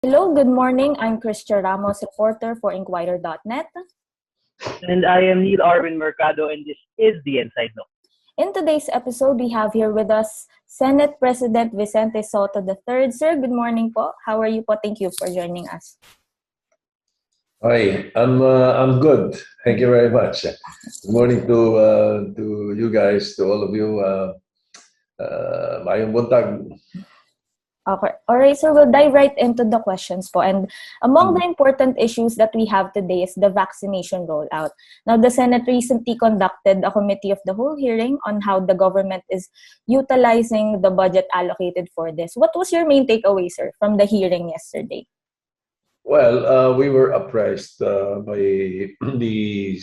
Hello, good morning. I'm Christian Ramos, reporter for INQUIRER.net. And I am Neil Arvin Mercado, and this is the Inside Note. In today's episode, we have here with us Senate President Vicente Sotto III. Sir, good morning po. How are you po? Thank you for joining us. Hi, I'm good. Thank you very much. Good morning to you guys, to all of you. Mayong buntag. Okay. All right, so we'll dive right into the questions po. And among the important issues that we have today is the vaccination rollout. Now, the Senate recently conducted a committee of the whole hearing on how the government is utilizing the budget allocated for this. What was your main takeaway, sir, from the hearing yesterday? Well, we were apprised by the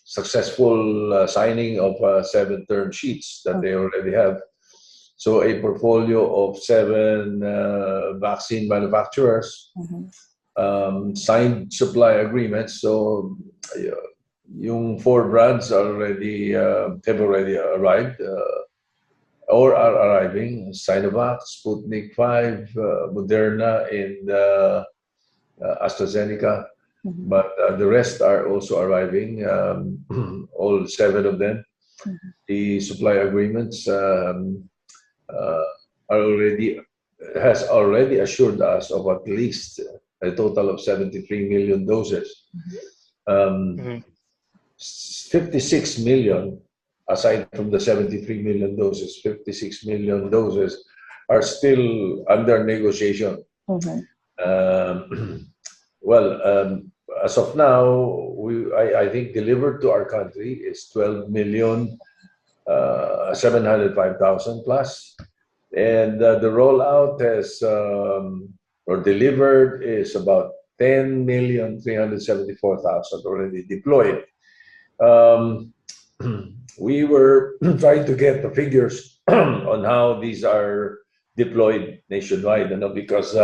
successful signing of 7 term sheets that they already have. So a portfolio of 7 vaccine manufacturers signed supply agreements. So yung 4 brands have already arrived or are arriving. Sinovac, Sputnik 5, Moderna, and AstraZeneca. But the rest are also arriving, all 7 of them. The supply agreements has already assured us of at least a total of 73 million doses. 56 million, aside from the 73 million doses, 56 million doses are still under negotiation. As of now, I think delivered to our country is 12,705,000 plus. And the rollout has, or delivered, is about 10,374,000 already deployed. We were trying to get the figures on how these are deployed nationwide, because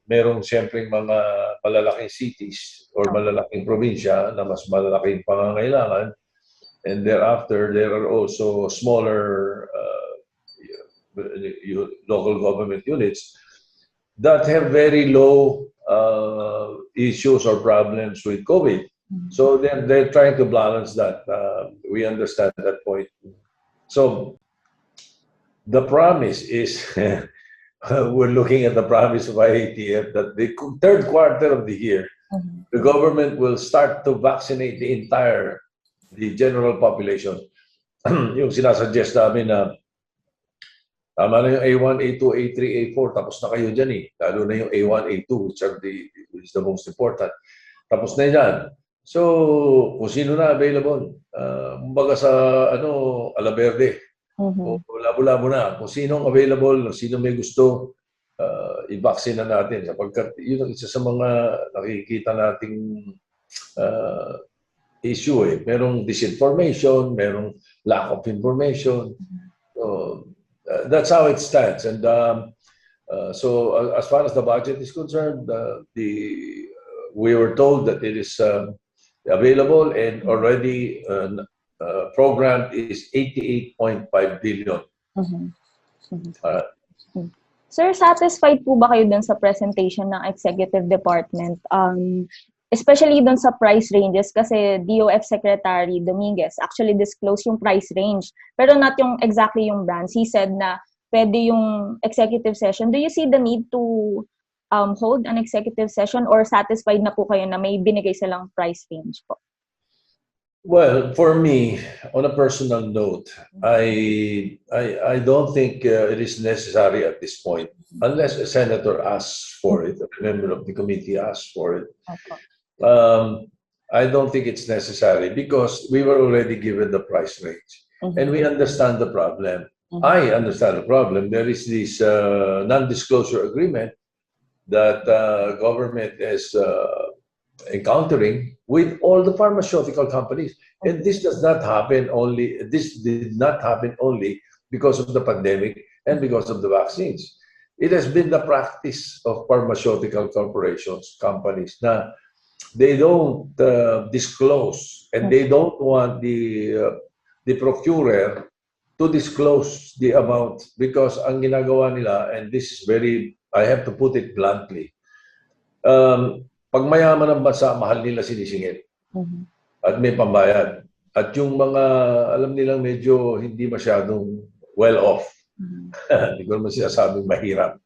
merong siyempre mga malalaking cities or malalaking probinsya na mas malalaking pangangailangan. And thereafter, there are also smaller local government units that have very low issues or problems with COVID. So they're trying to balance that. We understand that point. So the promise is, we're looking at the promise of IATF that the 3rd quarter of the year, the government will start to vaccinate the general population. Yung sinasuggest namin na tama na yung A1, A2, A3, A4, tapos na kayo dyan eh. Lalo na yung A1, A2, which is the most important. Tapos na yan. So, kung sino na available, kumbaga sa Alaverde, o labo-labo na, kung sinong available, sino may gusto, i-vaccine na natin. Sapagkat yun ang isa sa mga nakikita nating issue eh. Merong disinformation, merong lack of information. So, that's how it stands. And so as far as the budget is concerned, we were told that it is available and already programmed is 88.5 billion. Sir, satisfied po ba kayo dun sa presentation ng Executive Department? Especially dun sa price ranges, kasi DOF Secretary Dominguez actually disclosed yung price range, pero not yung exactly yung brands. He said na pwede yung executive session. Do you see the need to hold an executive session, or satisfied na po kayo na may binigay silang price range po? Well, for me, on a personal note, I don't think it is necessary at this point, unless a senator asks for it, a member of the committee asks for it. I don't think it's necessary because we were already given the price range and we understand the problem. I understand the problem. There is this non-disclosure agreement that government is encountering with all the pharmaceutical companies, and this did not happen only because of the pandemic and because of the vaccines. It has been the practice of pharmaceutical companies na they don't disclose, and they don't want the procurer to disclose the amount because ang ginagawa nila, and this is very, I have to put it bluntly, pag mayaman ang bansa, mahal nila sinisingit at may pambayad. At yung mga, alam nilang medyo hindi masyadong well off, hindi ko naman sinasabing mahirap.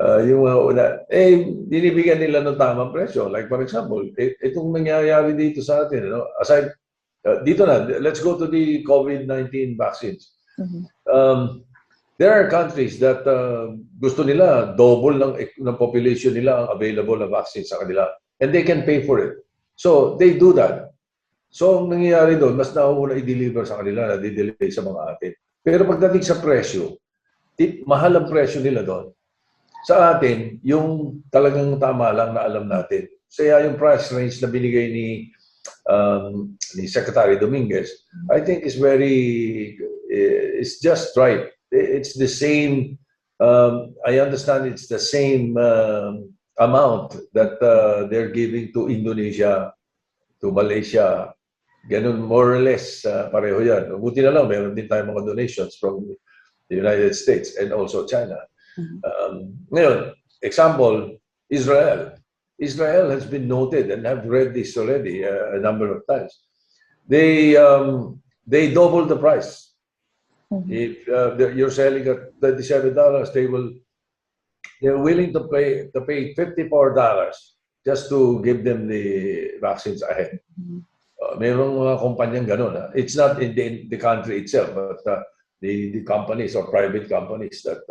Yung mga una, binibigyan nila ng tamang presyo. Like for example, itong nangyayari dito sa atin, aside, dito na, let's go to the COVID-19 vaccines. There are countries that gusto nila double ng population nila ang available na vaccines sa kanila. And they can pay for it. So, they do that. So, ang nangyayari doon, mas nauuna i-deliver sa kanila na di-delay sa mga atin. Pero pagdating sa presyo, mahal ang presyo nila doon. Sa atin, yung talagang tama lang na alam natin. Kaya yung price range na binigay ni Secretary Dominguez, I think is it's just right. It's the same, I understand it's the same amount that they're giving to Indonesia, to Malaysia. Ganun, more or less, pareho yan. Buti na lang, meron din tayong mga donations from the United States and also China. Ngayon, example, Israel. Israel has been noted, and I've read this already a number of times. They doubled the price. If you're selling at $37, they're willing to pay $54 just to give them the vaccines ahead. Mayroong mga kumpanyang ganun. It's not in the country itself, but the companies or private companies that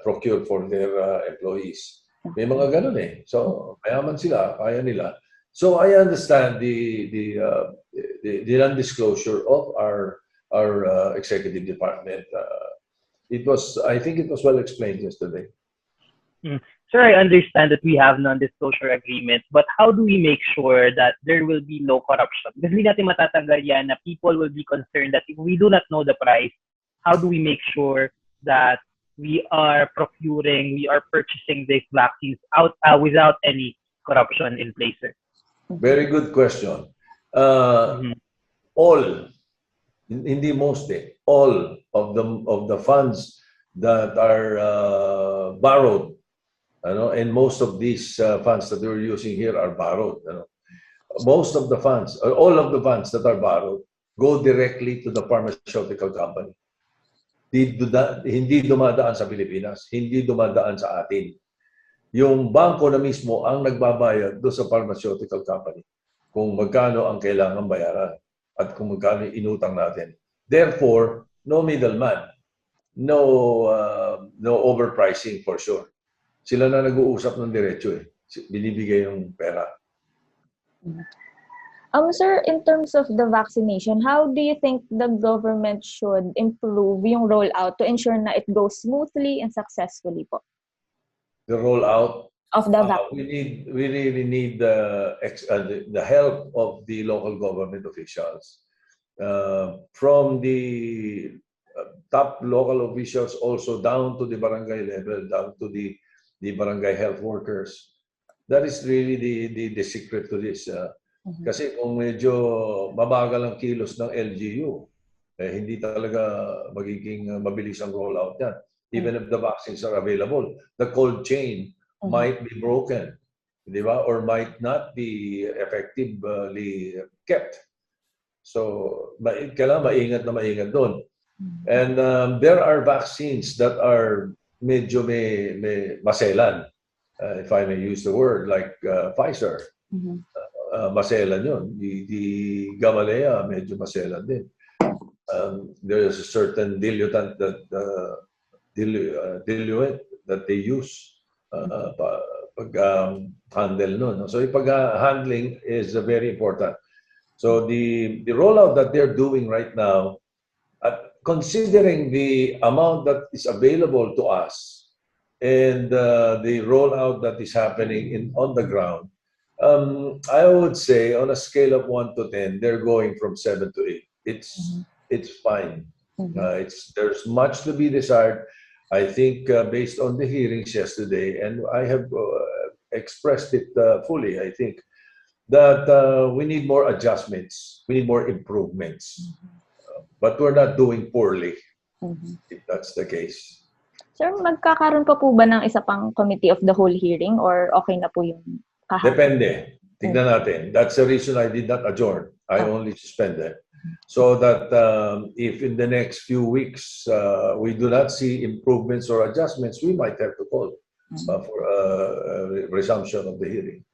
procure for their employees. May mga ganun eh. So, mayaman sila, kaya nila. So, I understand the non-disclosure of our executive department. I think it was well explained yesterday. Sir, I understand that we have non-disclosure agreement, but how do we make sure that there will be no corruption? Because hindi natin matatanggal yan na people will be concerned that if we do not know the price, how do we make sure that we are purchasing these vaccines without any corruption in place, sir? Very good question. All, hindi most, all of the funds that are borrowed, and most of these funds that we're using here are borrowed. Most of the funds, or all of the funds that are borrowed, go directly to the pharmaceutical company. Hindi dumadaan sa Pilipinas, hindi dumadaan sa atin. Yung bangko na mismo ang nagbabayad doon sa pharmaceutical company kung magkano ang kailangan bayaran at kung magkano inutang natin. Therefore, no middleman, no overpricing for sure. Sila na nag-uusap ng diretso eh. Binibigay yung pera. Sir, in terms of the vaccination, how do you think the government should improve yung rollout to ensure na it goes smoothly and successfully po? The rollout of the vaccine? We really need the help of the local government officials. From the top local officials also down to the barangay level, down to the barangay health workers. That is really the secret to this. Kasi kung medyo mabagal ang kilos ng LGU, hindi talaga magiging mabilis ang rollout yan. Even if the vaccines are available, the cold chain might be broken, di ba? Or might not be effectively kept. So, kailangan maingat doon. And there are vaccines that are medyo may maselan, if I may use the word, like Pfizer. Maselan yun. The Gamaleya, medyo maselan din. There's a certain diluent that they use pag handle nun. So, pag-handling is very important. So, the rollout that they're doing right now, considering the amount that is available to us and the rollout that is happening on the ground, I would say on a scale of 1 to 10, they're going from 7 to 8. It's fine. There's much to be desired. I think based on the hearings yesterday, and I have expressed it fully, I think that we need more adjustments. We need more improvements. but we're not doing poorly, Mhm. if that's the case. Sir, magkakaroon pa po ba ng isa pang committee of the whole hearing or okay na po yung kahapon? Depende. Tignan natin. That's the reason I did not adjourn. I only suspended. So that if in the next few weeks we do not see improvements or adjustments, we might have to call for a resumption of the hearing.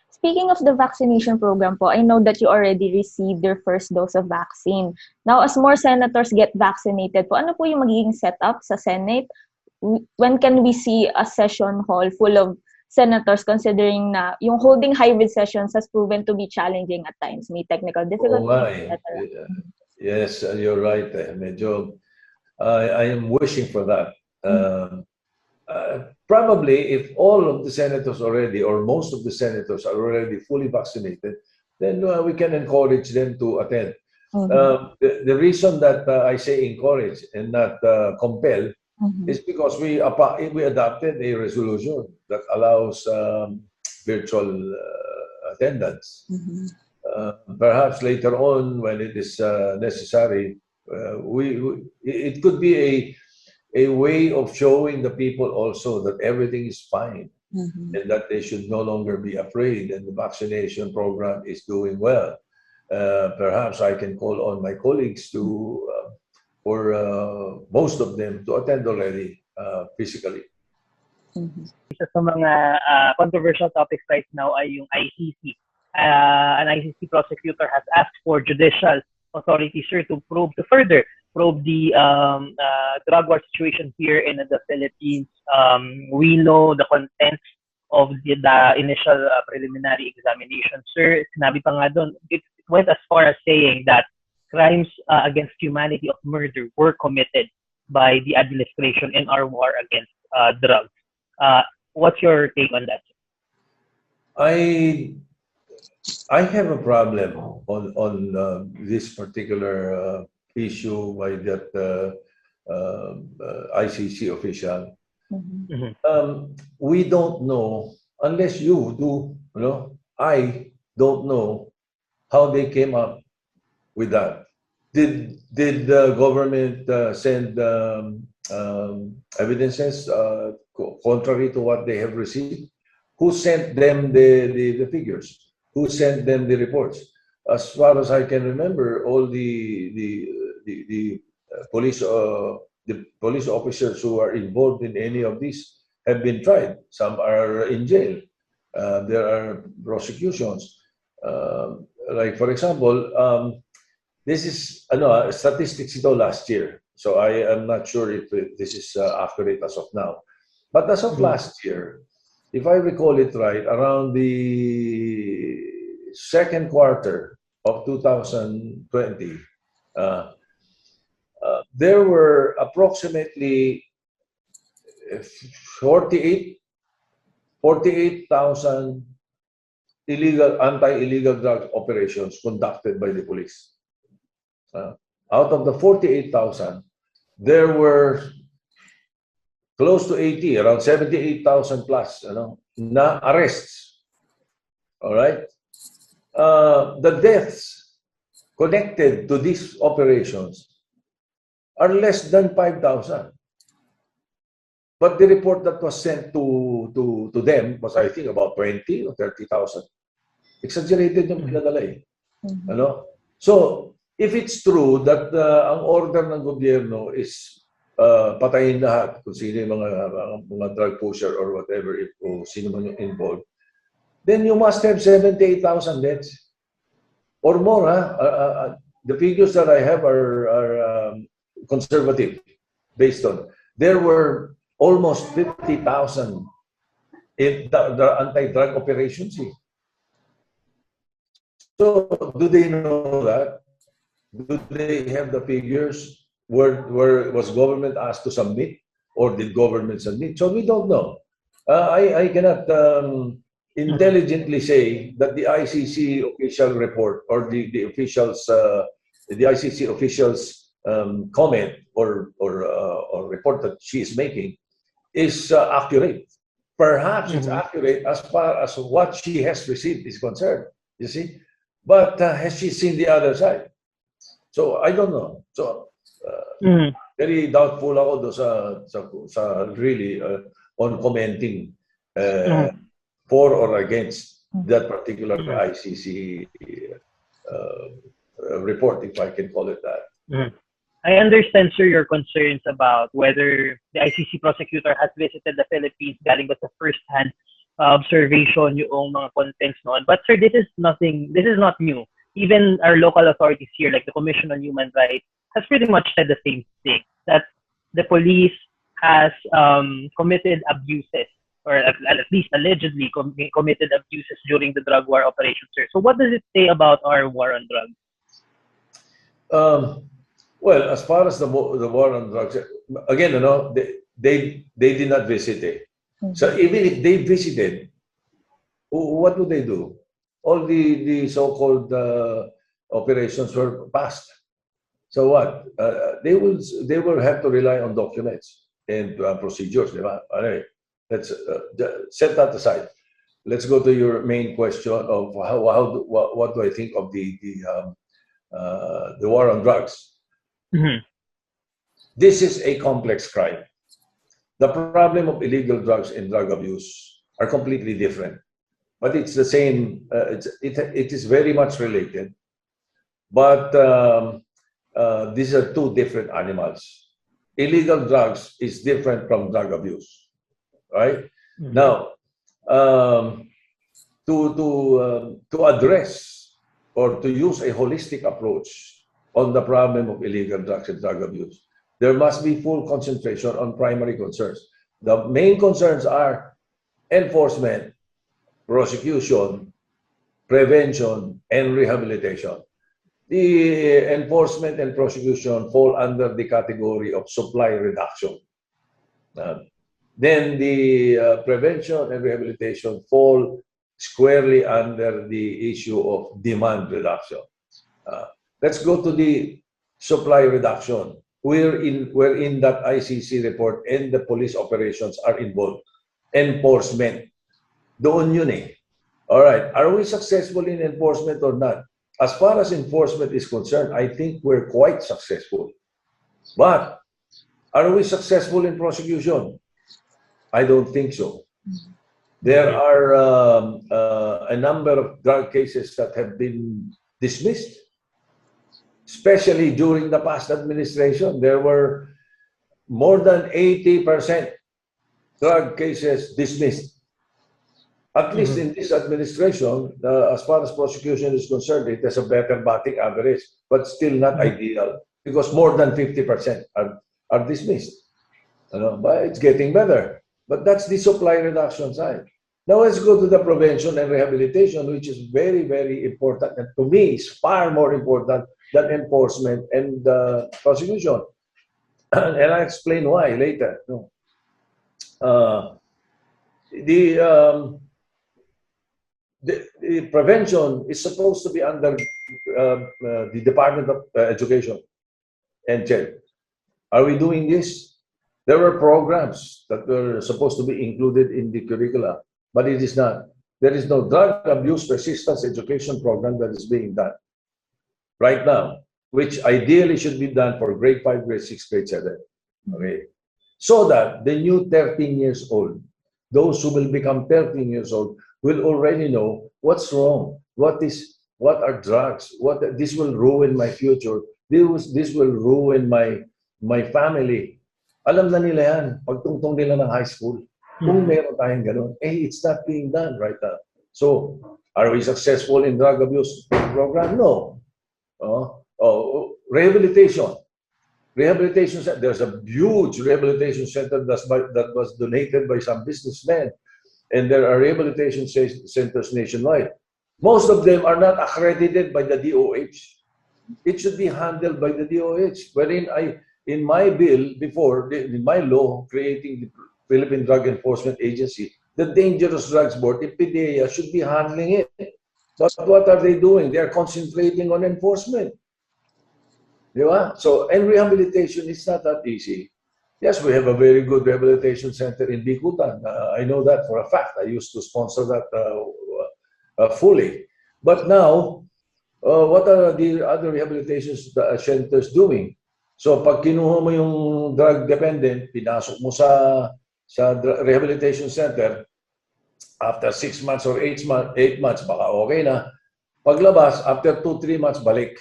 Speaking of the vaccination program po, I know that you already received your first dose of vaccine. Now, as more senators get vaccinated po, ano po yung magiging setup sa Senate? When can we see a session hall full of senators, considering na yung holding hybrid sessions has proven to be challenging at times? May technical difficulties, etc. Yes, you're right. Medyo, I am wishing for that. Probably if all of the senators already, or most of the senators are already fully vaccinated, then we can encourage them to attend. The reason that I say encourage and not compel is because we adopted a resolution that allows virtual attendance. Perhaps later on, when it is necessary, it could be a way of showing the people also that everything is fine and that they should no longer be afraid and the vaccination program is doing well. Perhaps I can call on my colleagues to, or most of them, to attend already physically. Isa sa mga controversial topics right now ay yung ICC. An ICC prosecutor has asked for judicial authorities, sir, to further probe the drug war situation here in the Philippines. We know the contents of the initial preliminary examination, sir. Sinabi pa nga doon, it went as far as saying that crimes against humanity of murder were committed by the administration in our war against drugs. What's your take on that? I have a problem on this particular issue by that ICC official. We don't know, unless you do, I don't know how they came up with that. Did the government send evidences contrary to what they have received? Who sent them the figures? Who sent them the reports? As far as I can remember, all the police officers who are involved in any of these have been tried. Some are in jail. There are prosecutions. Like for example, this is statistics ito last year. So I am not sure if this is accurate as of now. But as of last year, if I recall it right, around the second quarter of 2020, there were approximately 48,000 anti-illegal drug operations conducted by the police. Out of the 48,000, there were close to 80, around 78,000 plus, na arrests. All right? The deaths connected to these operations are less than 5,000. But the report that was sent to them was, I think, about 20 or 30,000. Exaggerated yung pinadala eh. So, if it's true that ang order ng gobyerno is patayin lahat kung sino yung mga drug pusher or whatever, o sino man yung involved, then you must have 78,000 deaths or more. The figures that I have are conservative, based on. There were almost 50,000 in the anti-drug operations. So, do they know that? Do they have the figures? Was government asked to submit, or did government submit? So we don't know. I cannot intelligently say that the ICC official report or the ICC officials comment or report that she is making is accurate. Perhaps it's accurate as far as what she has received is concerned. You see, but has she seen the other side? So I don't know. So very doubtful ako do sa really on commenting for or against that particular ICC report, if I can call it that. I understand, sir, your concerns about whether the ICC prosecutor has visited the Philippines galing ba sa first-hand observation yung mga contents noon. But sir, this is not new. Even our local authorities here, like the Commission on Human Rights, has pretty much said the same thing, that the police has committed abuses, or at least allegedly committed abuses during the drug war operation, sir. So what does it say about our war on drugs? Well, as far as the war on drugs, again, they did not visit. So even if they visited, what would they do? All the so-called operations were passed. So what? They will have to rely on documents and procedures. Let's set that aside. Let's go to your main question of what do I think of the war on drugs. This is a complex crime. The problem of illegal drugs and drug abuse are completely different, but it's the same. It is very much related, but these are two different animals. Illegal drugs is different from drug abuse, right? Now, to address or to use a holistic approach on the problem of illegal drugs and drug abuse, there must be full concentration on primary concerns. The main concerns are enforcement, prosecution, prevention, and rehabilitation. The enforcement and prosecution fall under the category of supply reduction. Then the prevention and rehabilitation fall squarely under the issue of demand reduction. Let's go to the supply reduction. Wherein that ICC report and the police operations are involved. Enforcement. Doon yun eh. All right. Are we successful in enforcement or not? As far as enforcement is concerned, I think we're quite successful. But are we successful in prosecution? I don't think so. There are a number of drug cases that have been dismissed. Especially during the past administration, there were more than 80% drug cases dismissed. At least in this administration, as far as prosecution is concerned, it has a better batting average, but still not ideal because more than 50% are dismissed. But it's getting better. But that's the supply reduction side. Now let's go to the prevention and rehabilitation, which is very, very important, and to me is far more important than enforcement and prosecution. And I'll explain why later. The prevention is supposed to be under the Department of Education and CHED. Are we doing this? There were programs that were supposed to be included in the curricula, but it is not. There is no drug abuse persistence education program that is being done right now, which ideally should be done for grade 5, grade 6, grade 7. Okay. So that the new 13 years old, those who will become 13 years old, will already know what's wrong, what are drugs, this will ruin my future, this will ruin my family. Alam na nila yan, pagtungtong nila ng high school. Kung meron tayong ganun, it's not being done right now. So, are we successful in drug abuse program? No. Rehabilitation. Rehabilitation, there's a huge rehabilitation center that was donated by some businessmen. And there are rehabilitation centers nationwide. Most of them are not accredited by the DOH. It should be handled by the DOH. Wherein in my bill before, in my law creating the Philippine Drug Enforcement Agency, the Dangerous Drugs Board, PDEA, should be handling it. But what are they doing? They are concentrating on enforcement. So, and rehabilitation is not that easy. Yes, we have a very good rehabilitation center in Bicutan. I know that for a fact. I used to sponsor that fully. But now, what are the other rehabilitation centers doing? So pag kinuha mo yung drug dependent, pinasok mo sa rehabilitation center, after 6 months or 8 months, baka okay na. Paglabas, after 2-3 months, balik.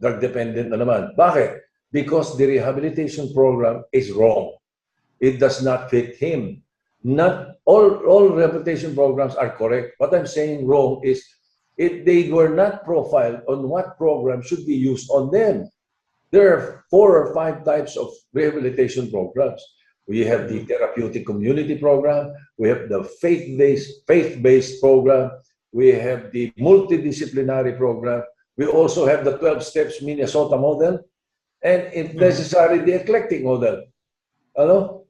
Drug dependent na naman. Bakit? Because the rehabilitation program is wrong. It does not fit him. Not all rehabilitation programs are correct. What I'm saying wrong is they were not profiled on what program should be used on them. There are 4 or 5 types of rehabilitation programs. We have the therapeutic community program. We have the faith-based program. We have the multidisciplinary program. We also have the 12 steps Minnesota model. And if necessary, the eclectic model. Ano?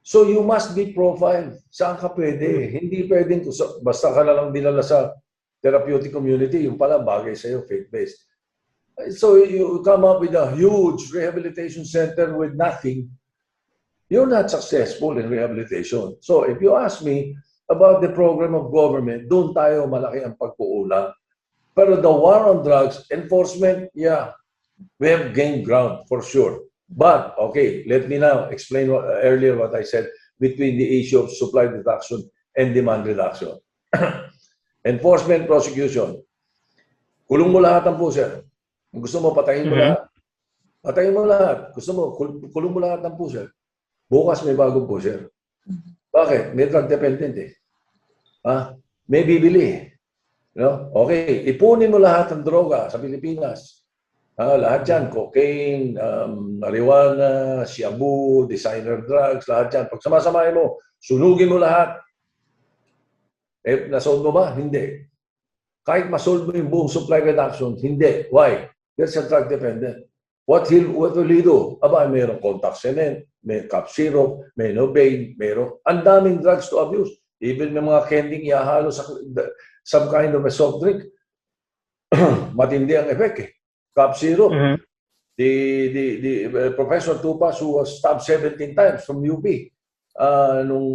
So you must be profiled. Saan ka pwede? Hindi pwedeng basta ka na lang dinala sa therapeutic community, yung pala bagay sa'yo, faith-based. So you come up with a huge rehabilitation center with nothing, you're not successful in rehabilitation. So if you ask me about the program of government, doon tayo malaki ang pagkuulang. Pero the war on drugs, enforcement, yeah, we have gained ground for sure. But, okay, let me now explain earlier what I said between the issue of supply reduction and demand reduction. Enforcement, prosecution. Kulong mo lahat ang pusher. Kung gusto mo, patayin mo lahat. Patayin mo lahat. Gusto mo, kulong mo lahat ng pusher. Bukas may bagong pusher. Bakit? May drug dependent eh. May bibili. No? Okay, ipunin mo lahat ng droga sa Pilipinas. Lahat yan, cocaine, marijuana, shabu, designer drugs, lahat yan. Pag samasamahin mo, sunugin mo lahat. Eh, nasolve mo ba? Hindi. Kahit masolve mo yung buong supply reduction, hindi. Why? That's a drug dependent. What will he do? Aba, mayroong contact cement, may cough syrup, may Novain, mayroong ang daming drugs to abuse. Even may mga kending ihahalo sa some kind of a soft drink. Matindi ang effect eh. Cough syrup. The Professor Tupas who was stabbed 17 times from UP nung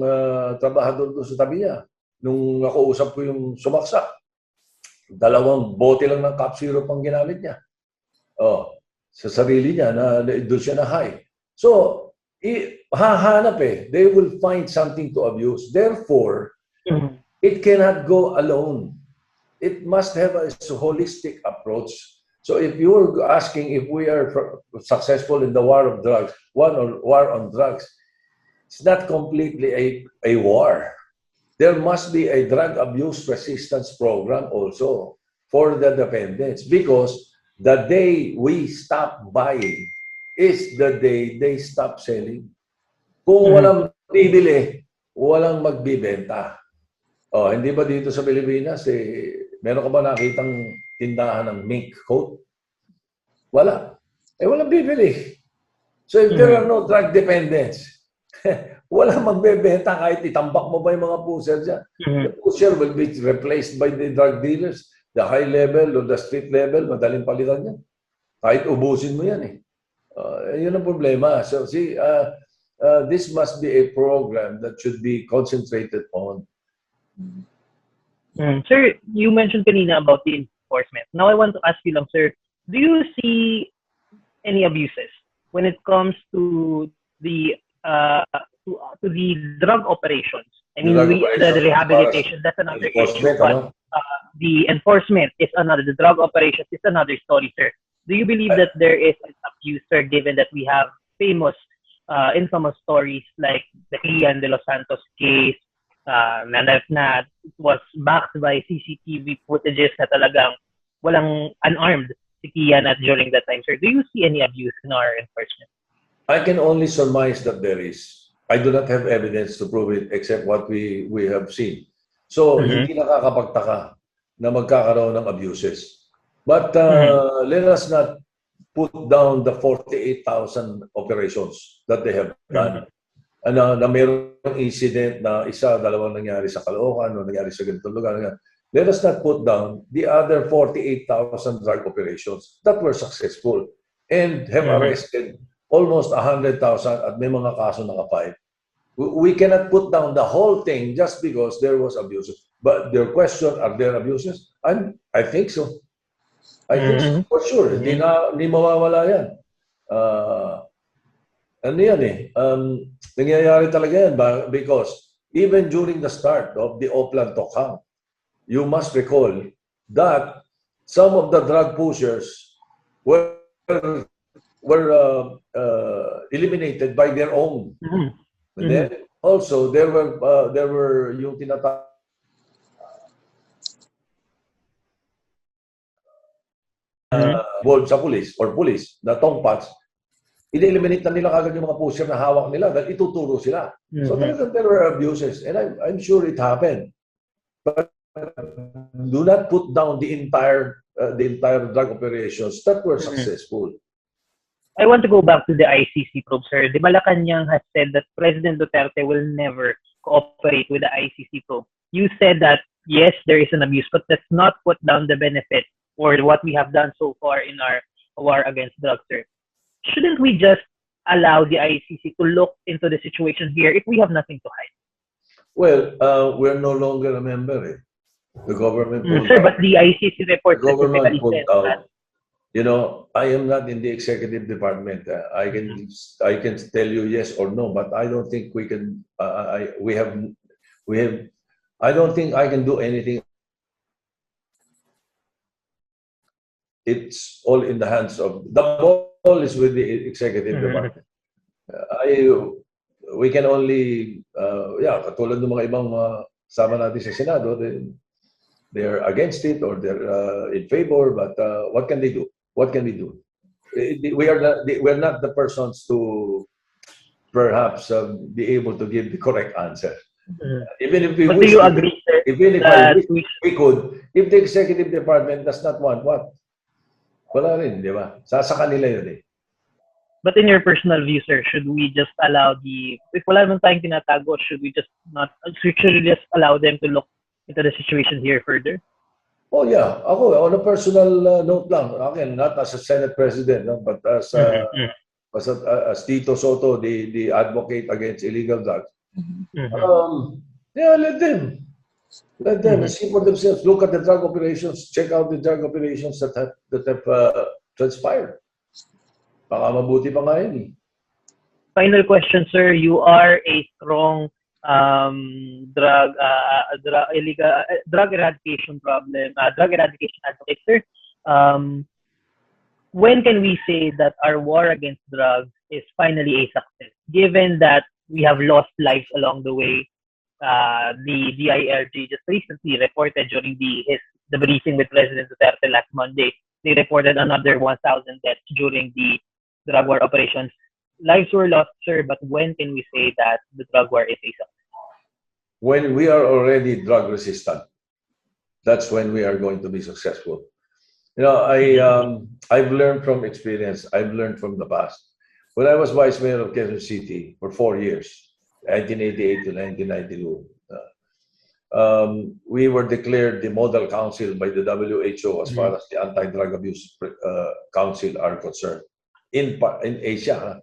trabahador doon sa tabi niya. Nung nakausap ko yung sumaksak. 2 bote lang ng cough syrup ang ginamit niya. Sa sarili niya na doon siya na high. So, hahanap eh. They will find something to abuse. Therefore, it cannot go alone. It must have a holistic approach. So if you're asking if we are successful in the war of drugs, war on drugs, it's not completely a war. There must be a drug abuse resistance program also for the dependents, because the day we stop buying is the day they stop selling. Kung walang bibili, walang magbibenta. Hindi ba dito sa Pilipinas, meron ka ba nakitang tindahan ng mink coat? Wala. Walang bibili. So if there are no drug dependents, walang magbebenta kahit itambak mo ba yung mga pusher dyan. The pusher will be replaced by the drug dealers. The high level or the street level, madaling palitan yan. Kahit ubusin mo yan eh. Yun ang problema. So see, this must be a program that should be concentrated on. Sir, you mentioned kanina about the enforcement. Now I want to ask you lang, sir, do you see any abuses when it comes to the drug operations? I mean, the rehabilitation, that's another issue. But the enforcement is another. The drug operations is another story, sir. Do you believe that there is an abuse, sir, given that we have famous, infamous stories like the Kian de los Santos case, na it was backed by CCTV footages na talagang walang unarmed si Kian at during that time, sir? Do you see any abuse in our enforcement? I can only surmise that there is. I do not have evidence to prove it except what we have seen. So, hindi nakakapagtaka na magkakaroon ng abuses. But let us not put down the 48,000 operations that they have done. Na mayroong incident na isa, dalawang nangyari sa Caloocan, o nangyari sa ganitong lugar. Let us not put down the other 48,000 drug operations that were successful and have arrested almost 100,000 at may mga kaso naka-file. We cannot put down the whole thing just because there was abuses. But their question, are there abuses? I think so. I think for sure, hindi mawawala yan. Ano yan eh, nangyayari talaga yan because even during the start of the Oplan Tokhang, you must recall that some of the drug pushers were eliminated by their own. And then also there were yung tinatawag sa police na tongpats, i-eliminate na nila kagad yung mga pusher na hawak nila dahil ituturo sila. So talagang there were abuses and I'm sure it happened. But do not put down the entire drug operations that were successful. I want to go back to the ICC probe, sir. The Malacanang has said that President Duterte will never cooperate with the ICC probe. You said that, yes, there is an abuse, but let's not put down the benefit or what we have done so far in our war against drugs, sir. Shouldn't we just allow the ICC to look into the situation here if we have nothing to hide? Well, we're no longer a member. The government pulled sir, out. but the ICC report The government specifically pulled says that. out. You know, I am not in the executive department. I can tell you yes or no, but I don't think we can. I don't think I can do anything. It's all in the hands of the ball is with the executive department. We can only katulad ng mga ibang sama natin sa Senado, they're against it or they're in favor, but what can they do? What can we do? We're not the persons to perhaps be able to give the correct answer. Even if we but wish, do you agree, sir, even if I wish we could, if the executive department does not want what? Wala rin, di ba? Sa kanila yun eh. But in your personal view, sir, should we just allow if wala naman tayong tinatago, should we just allow them to look into the situation here further? Oh yeah, ako on a personal note lang, again, not as a Senate President, no, but as Tito Sotto, the advocate against illegal drugs. Let them see for themselves. Look at the drug operations. Check out the drug operations that have transpired. Baka mabuti pa nga yun eh. Final question, sir. You are a strong drug eradication advocate, sir. When can we say that our war against drugs is finally a success? Given that we have lost lives along the way, the DIRG just recently reported during the briefing with President Duterte last Monday, they reported another 1,000 deaths during the drug war operations. Lives were lost, sir, but when can we say that the drug war is a success? When we are already drug resistant, that's when we are going to be successful. You know, I've learned from experience. I've learned from the past. When I was vice mayor of Quezon City for 4 years, 1988 to 1992, we were declared the model council by the WHO as far as the anti-drug abuse council are concerned in Asia,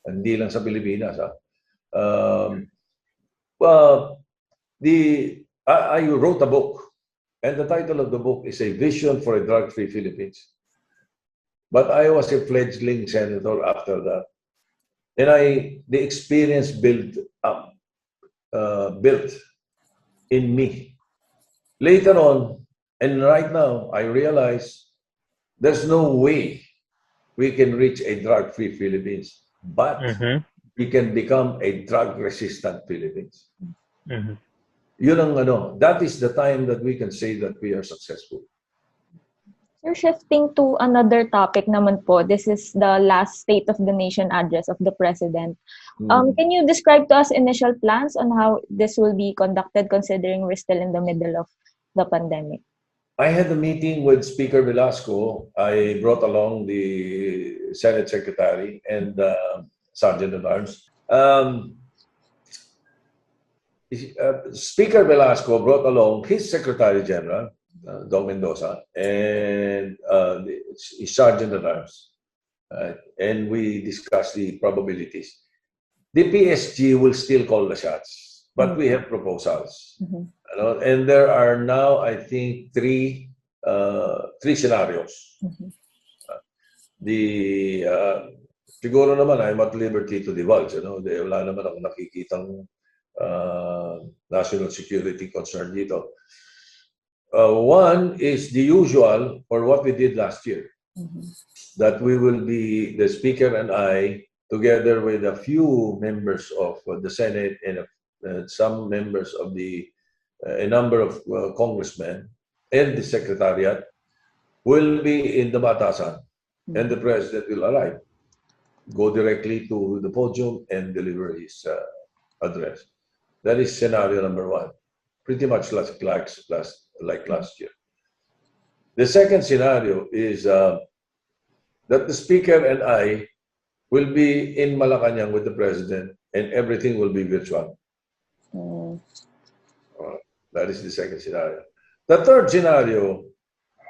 hindi lang sa Pilipinas. I wrote a book, and the title of the book is A Vision for a Drug-Free Philippines. But I was a fledgling senator after that, and the experience built in me. Later on, and right now, I realize there's no way we can reach a drug-free Philippines, but we can become a drug-resistant Philippines. Yun ang that is the time that we can say that we are successful. Sir, shifting to another topic naman po, this is the last State of the Nation address of the President. Can you describe to us initial plans on how this will be conducted considering we're still in the middle of the pandemic? I had a meeting with Speaker Velasco. I brought along the Senate Secretary and Sergeant at Arms. Speaker Velasco brought along his Secretary General, Dong Mendoza, and his Sergeant at Arms. And we discussed the probabilities. The PSG will still call the shots, but we have proposals. And there are now, I think, 3 three scenarios. Siguro naman, I'm at liberty to divulge. Wala naman ako nakikitang national security concern dito. One is the usual, or what we did last year, that we will be, the Speaker and I, together with a few members of the Senate and some members of a number of congressmen and the Secretariat, will be in the Batasan, and the President will arrive, go directly to the podium and deliver his address. That is scenario number one, pretty much like last year. The second scenario is that the Speaker and I will be in Malacanang with the President, and everything will be virtual. That is the second scenario. The third scenario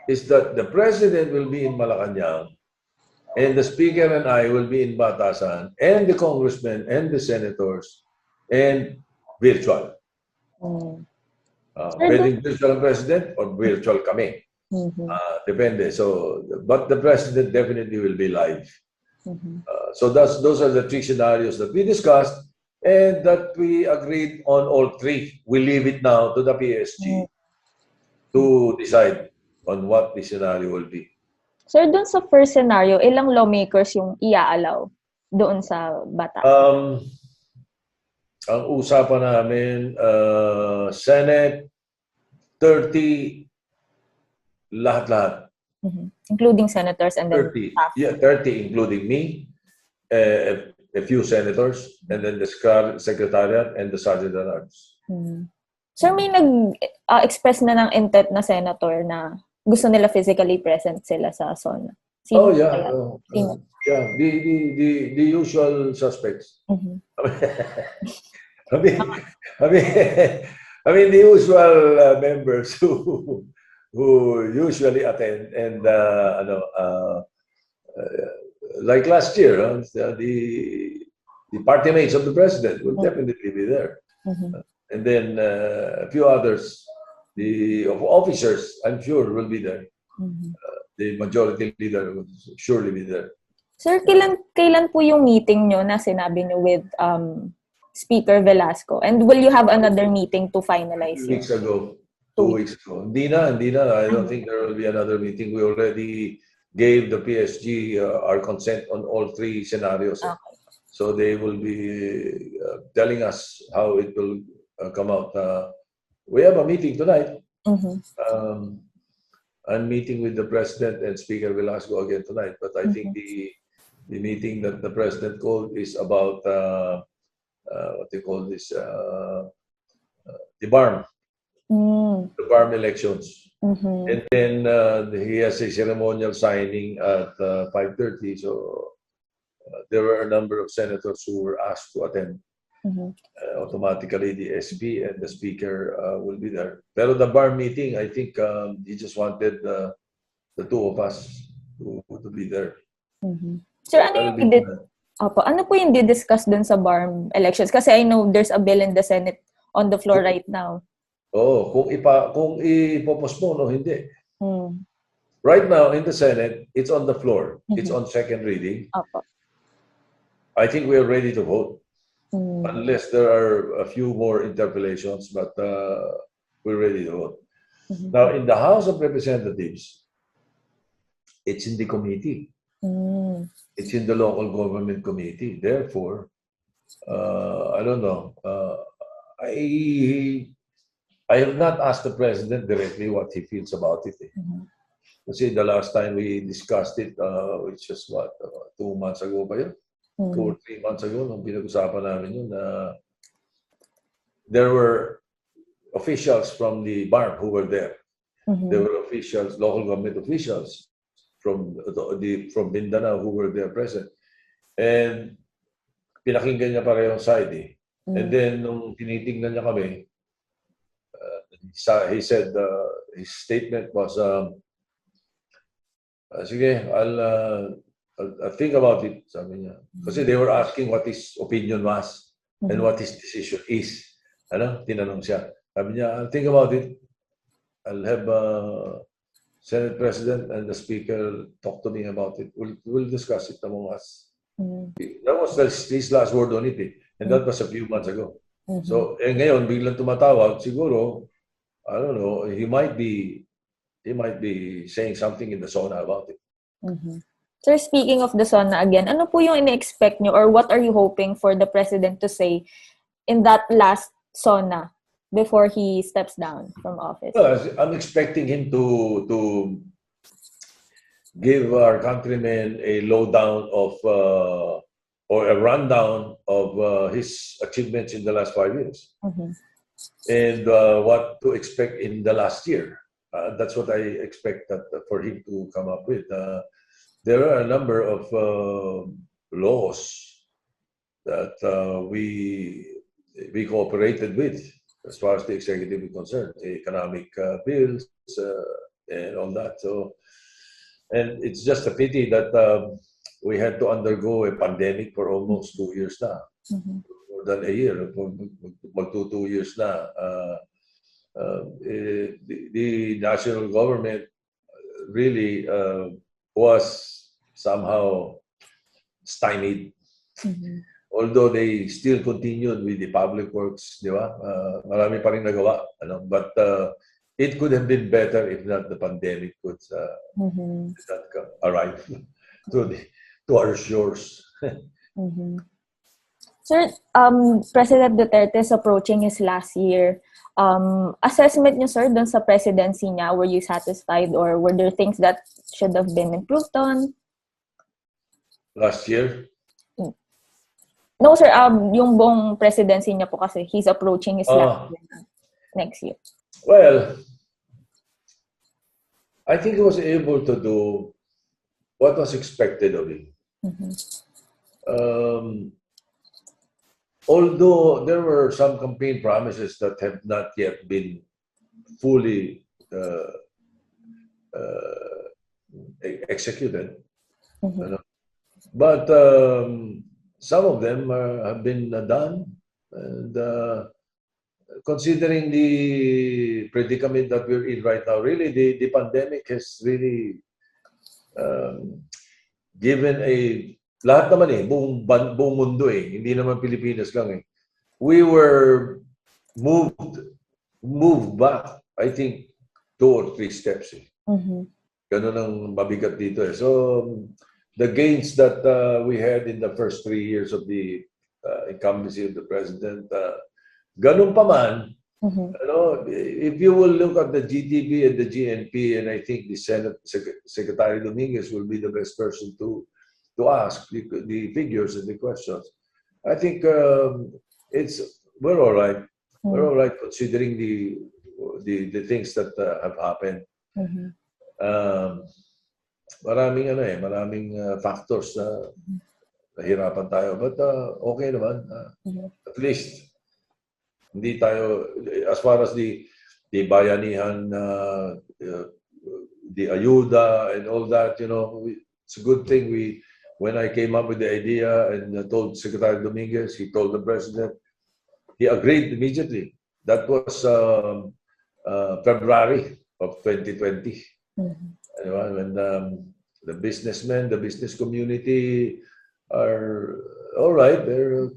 is that the President will be in Malacanang, and the Speaker and I will be in Batasan, and the congressmen and the senators, and virtual. Pwedeng virtual ang President or virtual kami. Depende. So, but the President definitely will be live. So those are the three scenarios that we discussed, and that we agreed on all three. We leave it now to the PSG to decide on what the scenario will be. Sir, doon sa first scenario, ilang lawmakers yung i-allow doon sa bata? Ang usapan namin, Senate, 30, lahat-lahat. Including senators and then 30. staff. Yeah, 30 including me, a few senators, and then the Secretariat and the Sergeant at Arms. Sir, may nag-express na ng intent na senator na gusto nila physically present sila sa SONA. Sino yeah. Yeah, the usual suspects. I mean the usual members who usually attend, and like last year, the party mates of the President will definitely be there, and then a few others, the officers, I'm sure, will be there. The majority leader will surely be there. Sir, kailan po yung meeting nyo na sinabi nyo with Speaker Velasco? And will you have another meeting to finalize? 2 weeks ago. 2 weeks ago. Hindi na. I don't think there will be another meeting. We already gave the PSG our consent on all three scenarios. Okay. So they will be telling us how it will come out. We have a meeting tonight. I'm meeting with the President and Speaker Velasco again tonight, but I think the meeting that the President called is about what they call this, the BARM, the BARM elections. And then he has a ceremonial signing at 5:30, so there were a number of senators who were asked to attend. Automatically, the SP and the Speaker will be there. Pero the BARM meeting, I think he just wanted the two of us to be there. Sir, ano po yung di-discuss dun sa BARM elections? Kasi I know there's a bill in the Senate on the floor right now. Kung ipopostpone o hindi. Right now, in the Senate, it's on the floor. It's on second reading. I think we are ready to vote. Unless there are a few more interpellations, but we're ready to vote. Now, in the House of Representatives, it's in the committee. It's in the local government committee. Therefore, I don't know. I have not asked the President directly what he feels about it. Kasi the last time we discussed it, which was what, 2 months ago pa yun? 2 or 3 months ago, nung pinag-usapan namin yun, there were officials from the BARM who were there. There were officials, local government officials from Mindanao who were there present. And pinakinggan niya parehong side. And then, nung tinitingnan niya kami, he said, his statement was, sige, I'll think about it, sabi niya. Kasi they were asking what his opinion was and what his decision is. Tinanong siya. Sabi niya, I'll think about it. I'll have Senate President and the Speaker talk to me about it. We'll discuss it among us. That was his last word on it, and that was a few months ago. So, ngayon, biglang tumatawag, siguro, I don't know, he might be saying something in the SONA about it. Sir, speaking of the SONA again, ano po yung ina-expect nyo or what are you hoping for the President to say in that last SONA before he steps down from office? Well, I'm expecting him to give our countrymen a lowdown of or a rundown of his achievements in the last 5 years and what to expect in the last year. That's what I expect for him to come up with. There are a number of laws that we cooperated with as far as the executive is concerned, economic bills and all that. So, and it's just a pity that we had to undergo a pandemic for almost 2 years now, more than a year, magto 2 years na. The national government really was somehow stymied. Although they still continued with the public works, di ba? Marami pa rin nagawa. But it could have been better if not the pandemic could not arrive to our shores. Sir, President Duterte is approaching his last year. Assessment niyo, sir, dun sa presidency niya, were you satisfied or were there things that should have been improved on? Last year? No, sir, yung buong presidency niya po kasi he's approaching his last year next year. Well, I think he was able to do what was expected of him. Although there were some campaign promises that have not yet been fully executed, but some of them have been done, and considering the predicament that we're in right now, really the pandemic has really given lahat naman buong mundo hindi naman Pilipinas lang We were moved back, I think, 2 or 3 steps Ganun ang mabigat dito So the gains that we had in the first 3 years of the incumbency of the president, ganun pa man, if you will look at the GDP and the GNP, and I think the Senate Secretary Dominguez will be the best person to ask the figures and the questions. I think we're all right. We're all right considering the things that have happened. Maraming factors na nahirapan tayo, but okay naman. At least hindi tayo, as far as the bayanihan, the ayuda and all that, it's a good thing when I came up with the idea and told Secretary Dominguez, he told the president, he agreed immediately. That was February of 2020. When the businessmen, the business community are all right. They're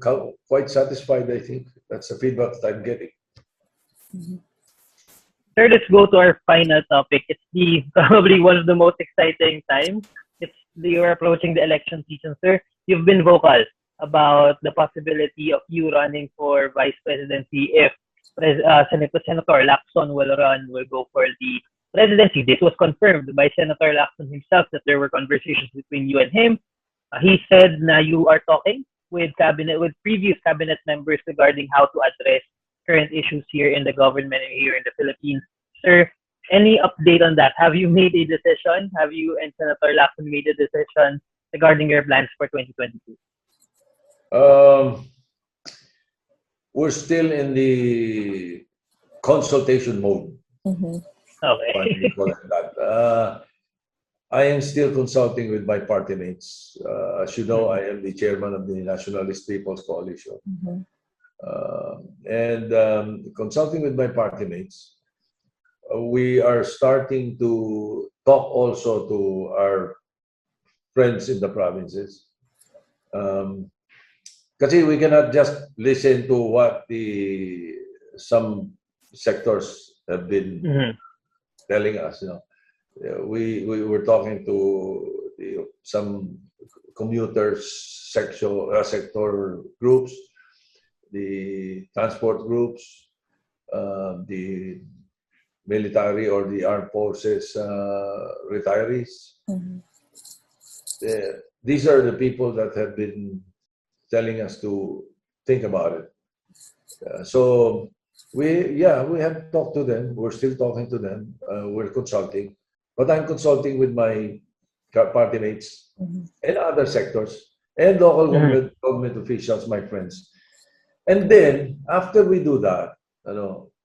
quite satisfied, I think. That's the feedback that I'm getting. Sir, let's go to our final topic. It's probably one of the most exciting times. You're approaching the election season, sir. You've been vocal about the possibility of you running for vice presidency if Senator Lacson will go for the presidency. This was confirmed by Senator Lacson himself that there were conversations between you and him. He said na you are talking with previous cabinet members regarding how to address current issues here in the government and here in the Philippines. Sir, any update on that? Have you made a decision? Have you and Senator Lacson made a decision regarding your plans for 2022? We're still in the consultation mode. Okay. I am still consulting with my party mates. As you know, I am the chairman of the Nationalist People's Coalition. And consulting with my party mates. we are starting to talk also to our friends in the provinces. Kasi we cannot just listen to what some sectors have been telling us. You know, we were talking to some commuters sector groups, the transport groups, the military or the armed forces retirees. These are the people that have been telling us to think about it. So we have talked to them. We're still talking to them. We're consulting, but I'm consulting with my party mates and other sectors and local government officials, my friends. And then after we do that,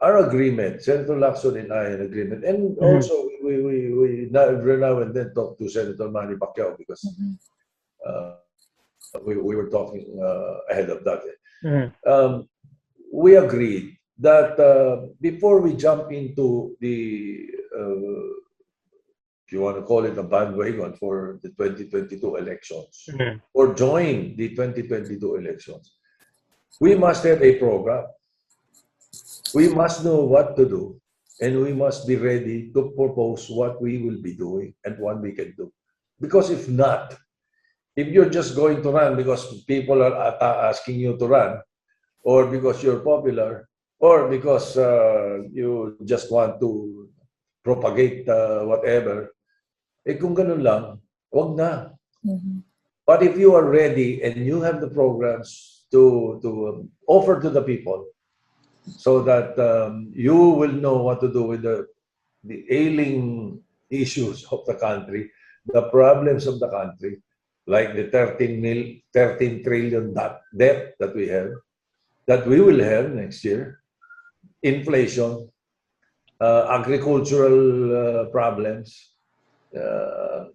our agreement, Senator Lacson and I, an agreement, and also we every now and then talk to Senator Manny Pacquiao because we were talking ahead of that. We agreed that before we jump into the, if you want to call it a bandwagon for the 2022 elections, or join the 2022 elections, we must have a program. We must know what to do, and we must be ready to propose what we will be doing and what we can do. Because if not, if you're just going to run because people are asking you to run, or because you're popular, or because you just want to propagate whatever, kung ganun lang, wag na. But if you are ready and you have the programs to offer to the people, so that you will know what to do with the ailing issues of the country, the problems of the country, like the 13 trillion debt that we have, that we will have next year, inflation, agricultural problems,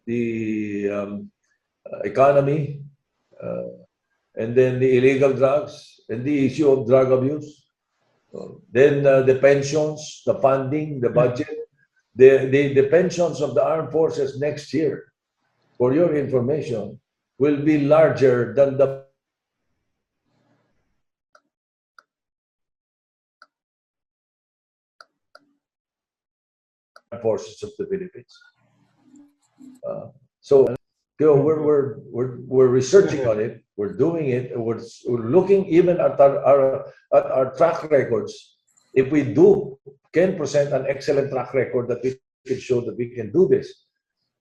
the economy, and then the illegal drugs, and the issue of drug abuse. Then the pensions, the funding, the budget, the pensions of the armed forces next year, for your information, will be larger than the forces of the Philippines. So we're researching on it. We're doing it. We're looking even at our track records. If we can present an excellent track record that we can show that we can do this,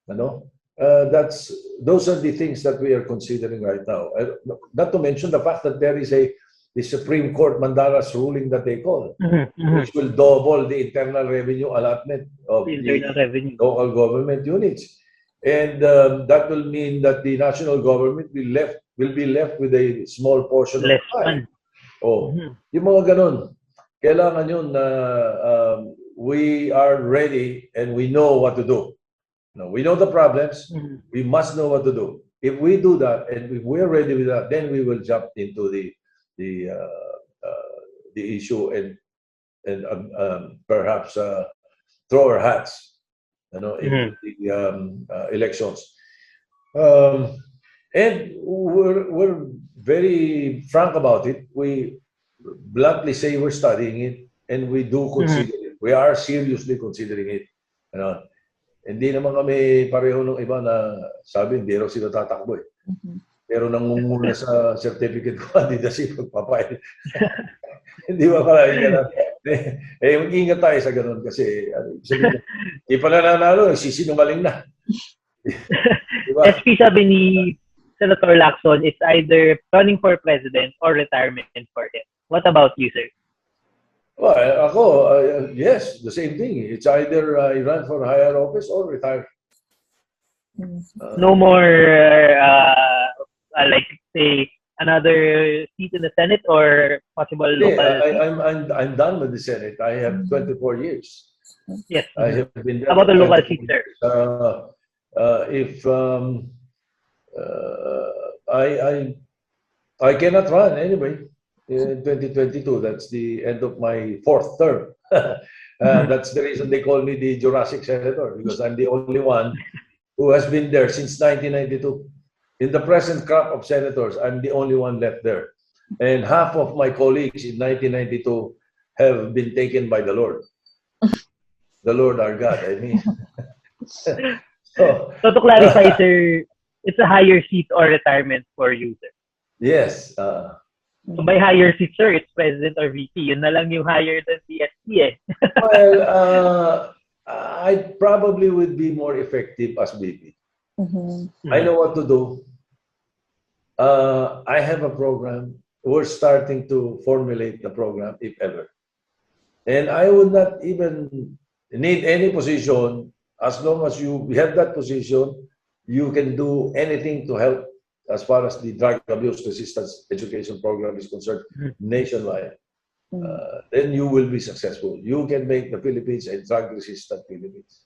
those are the things that we are considering right now. Not to mention the fact that there is the Supreme Court Mandalas ruling that they call, which will double the internal revenue allotment of the local government units. And that will mean that the national government will be left with a small portion of the pie. Yung mga ganun, kailangan yun na we are ready and we know what to do. We know the problems. We must know what to do. If we do that and if we're ready with that, then we will jump into the issue and perhaps throw our hats, into the elections. And we're very frank about it. We bluntly say we're studying it, and we do consider it. We are seriously considering it. Hindi naman kami pareho ng iba na sabi, hindi raw sila tatakbo eh. Pero nangunguna sa certificate ko, hindi na siya magpapail. Hindi ba pala yung gano'n? Mag-ingat tayo sa gano'n kasi hindi pa nananalo, sisinungaling na. Diba? SP sabi ni Senator Lacson, it's either running for president or retirement for him. What about you, sir? Well, ako, yes, the same thing. It's either I run for higher office or retire. No more, like, say, another seat in the Senate or possible local? I'm done with the Senate. I have 24 years. Yes. I have been there. How about the local seat, sir? I cannot run anyway in 2022. That's the end of my 4th term. That's the reason they call me the Jurassic Senator, because I'm the only one who has been there since 1992. In the present crop of senators, I'm the only one left there. And half of my colleagues in 1992 have been taken by the Lord. The Lord our God, I mean. So to clarify, sir, it's a higher seat or retirement for you, sir. Yes. So by higher seat, sir, it's president or VP. Yun na lang yung higher than PSP eh. Well, I probably would be more effective as VP. I know what to do. I have a program. We're starting to formulate the program, if ever. And I would not even need any position. As long as you have that position, you can do anything to help as far as the drug abuse resistance education program is concerned nationwide. Then you will be successful. You can make the Philippines a drug-resistant Philippines.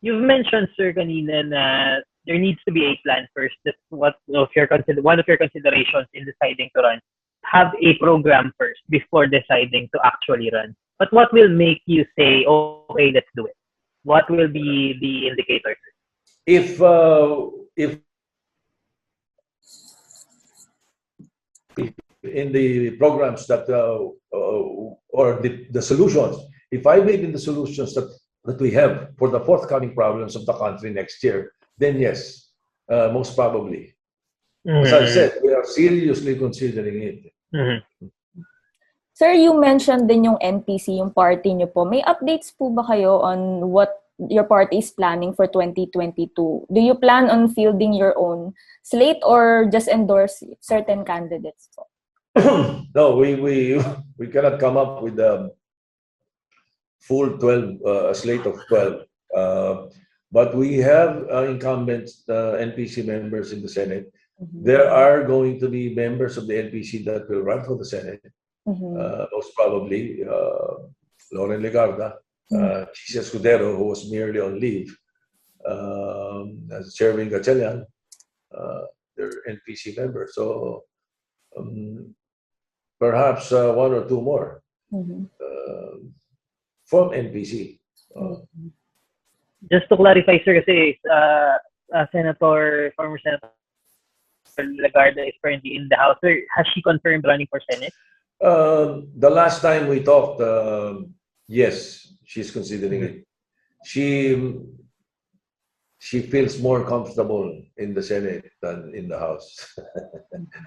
You've mentioned, sir, kanina na there needs to be a plan first. That's one of your considerations in deciding to run. Have a program first before deciding to actually run. But what will make you say, okay, let's do it? What will be the indicator? If in the programs that or the solutions, if I believe in the solutions that we have for the forthcoming problems of the country next year, then yes, most probably. As I said, we are seriously considering it. Sir, you mentioned din yung NPC, yung party nyo po. May updates po ba kayo on what your party is planning for 2022? Do you plan on fielding your own slate or just endorse certain candidates po? No, we cannot come up with a full 12 slate of 12. But we have incumbent NPC members in the Senate. There are going to be members of the NPC that will run for the Senate. Most probably Lauren Legarda, Chis Escudero, who was merely on leave, as Chairman Gatchalian, they're NPC members. So perhaps one or two more from NPC. Just to clarify, sir, kasi former Senator Legarda is currently in the House. Sir, has she confirmed running for Senate? The last time we talked, yes, she's considering it. She feels more comfortable in the Senate than in the House.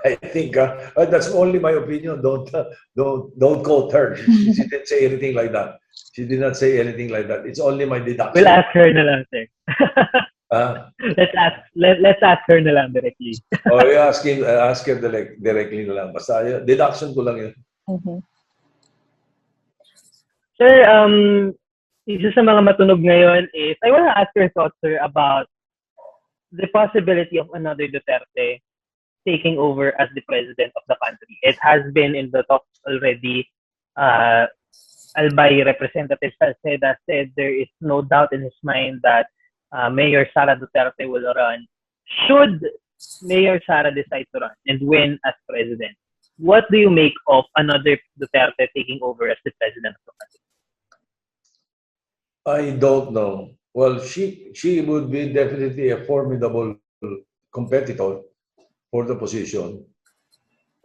I think that's only my opinion. Don't quote her. She didn't say anything like that. She did not say anything like that. It's only my deduction. We'll ask her na lang, sir. Let's ask her na lang directly. Oh, you ask her directly na lang. Basta deduction ko lang yun. Sir, isa sa mga matunog ngayon is, I want to ask your thoughts, sir, about the possibility of another Duterte taking over as the president of the country. It has been in the talks already. Albay Representative Salceda said there is no doubt in his mind that Mayor Sara Duterte will run. Should Mayor Sara decide to run and win as president, what do you make of another Duterte taking over as the president of the country? I don't know. Well, she would be definitely a formidable competitor for the position.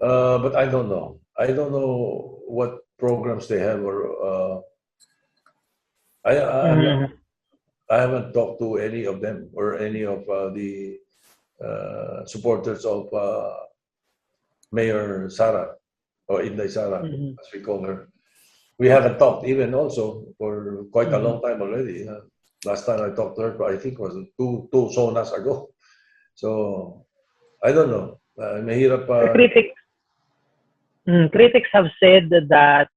But I don't know. I don't know what programs they have, or I haven't talked to any of them or any of the supporters of Mayor Sara, or Inday Sara, as we call her. We haven't talked even also for quite a long time already. Last time I talked to her, I think was two sonas ago. So I don't know. Mahirap pa. Critics have said that